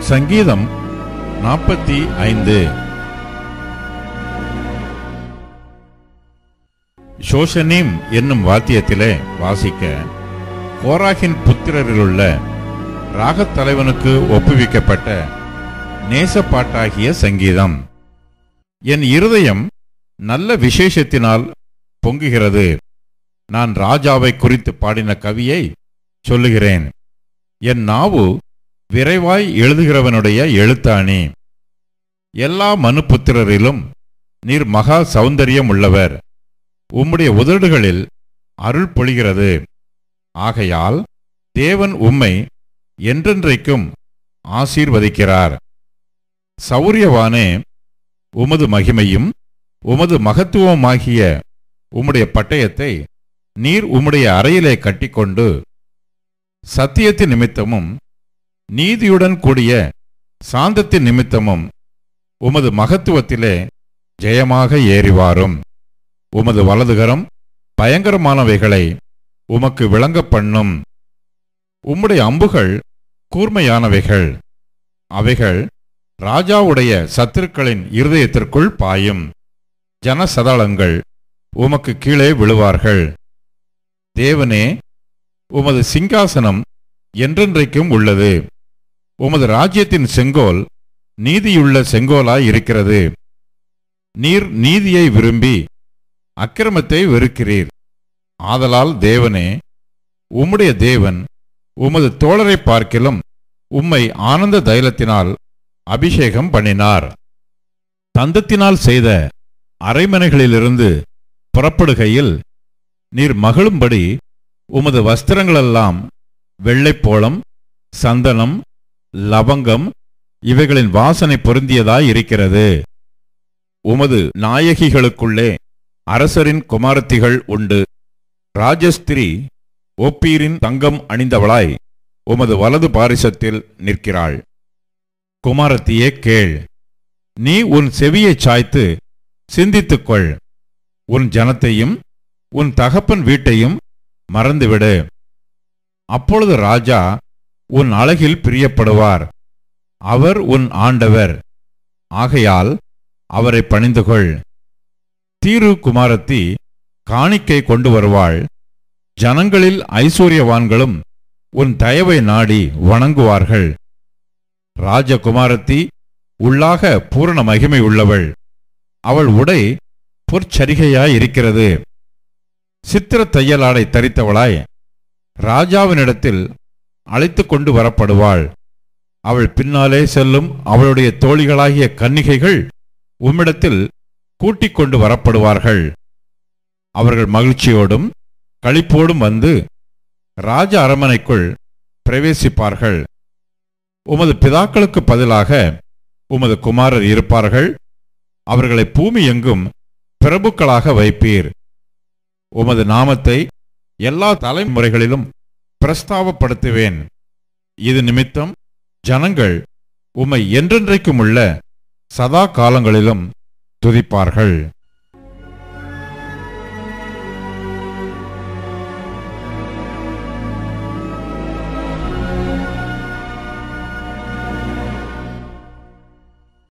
சங்கீதம் 45. ஷோஷனீம் என்னும் வாத்தியத்திலே வாசிக்க கோராகின் புத்திரரிலுள்ள ராகத் தலைவனுக்கு ஒப்புவிக்கப்பட்ட நேசப்பாட்டாகிய சங்கீதம். என் இருதயம் நல்ல விசேஷத்தினால் பொங்குகிறது. நான் ராஜாவை குறித்து பாடின கவியை சொல்லுகிறேன். என் நாவு விரைவாய் எழுதுகிறவனுடைய எழுத்தாணி. எல்லா மனுபுத்திரரிலும் நீர் மகா சௌந்தரியம் உள்ளவர். உம்முடைய உதடுகளில் அருள் பொழிகிறது. ஆகையால் தேவன் உம்மை என்றென்றைக்கும் ஆசீர்வதிக்கிறார். சௌரியவானே, உமது மகிமையும் உமது மகத்துவமாகிய உம்முடைய பட்டயத்தை நீர் உம்முடைய அறையிலே கட்டிக்கொண்டு சத்தியத்தின் நிமித்தமும் நீதியுடன் கூடிய சாந்தத்தின் நிமித்தமும் உமது மகத்துவத்திலே ஜெயமாக ஏறிவாரும். உமது வலதுகரம் பயங்கரமானவைகளை உமக்கு விளங்க பண்ணும். உம்முடைய அம்புகள் கூர்மையானவைகள். அவைகள் ராஜாவுடைய சத்துருக்களின் இருதயத்திற்குள் பாயும். ஜனசதாளங்கள் உமக்கு கீழே விழுவார்கள். தேவனே, உமது சிங்காசனம் என்றென்றைக்கும் உள்ளது. உமது ராஜ்யத்தின் செங்கோல் நீதியுள்ள செங்கோலாய் இருக்கிறது. நீர் நீதியை விரும்பி அக்கிரமத்தை வெறுக்கிறீர். ஆதலால் தேவனே, உம்முடைய தேவன் உமது தோழரை பார்க்கிலும் உம்மை ஆனந்த தைலத்தினால் அபிஷேகம் பண்ணினார். தந்தத்தினால் செய்த அரைமனைகளிலிருந்து புறப்படுகையில் நீர் மகிழும்படி உமது வஸ்திரங்களெல்லாம் வெள்ளைப்போளம், சந்தனம், லவங்கம் இவைகளின் வாசனை பொருந்தியதாய் இருக்கிறது. உமது நாயகிகளுக்குள்ளே அரசரின் குமாரத்திகள் உண்டு. ராஜஸ்திரி ஓப்பீரின் தங்கம் அணிந்தவளாய் உமது வலது பாரிசத்தில் நிற்கிறாள். குமாரத்தியே கேள், நீ உன் செவியைச் சாய்த்து சிந்தித்துக்கொள். உன் ஜனத்தையும் உன் தகப்பன் வீட்டையும் மறந்துவிடு. அப்பொழுது ராஜா உன் அழகில் பிரியப்படுவார். அவர் உன் ஆண்டவர். ஆகையால் அவரை பணிந்துகொள். தீரு குமாரத்தி காணிக்கை கொண்டு வருவாள். ஜனங்களில் ஐஸ்வர்யவான்களும் உன் தயவை நாடி வணங்குவார்கள். ராஜகுமாரத்தி உள்ளாக பூரண மகிமை உள்ளவள். அவள் உடை பொற்சரிகையாயிருக்கிறது. சித்திர தையலாடை தரித்தவளாய் ராஜாவினிடத்தில் அழைத்து கொண்டு வரப்படுவாள். அவள் பின்னாலே செல்லும் அவளுடைய தோழிகளாகிய கன்னிகைகள் உம்மிடத்தில் கூட்டிக் கொண்டு வரப்படுவார்கள். அவர்கள் மகிழ்ச்சியோடும் களிப்போடும் வந்து ராஜ அரமனைக்குள் பிரவேசிப்பார்கள். உமது பிதாக்களுக்கு பதிலாக உமது குமாரர் இருப்பார்கள். அவர்களை பூமி எங்கும் பிரபுக்களாக வைப்பீர். உமது நாமத்தை எல்லா தலைமுறைகளிலும் பிரஸ்தாபப்படுத்துவேன். இது நிமித்தம் ஜனங்கள் உம்மை என்றென்றைக்கும் உள்ள சதா காலங்களிலும் துதிப்பார்கள்.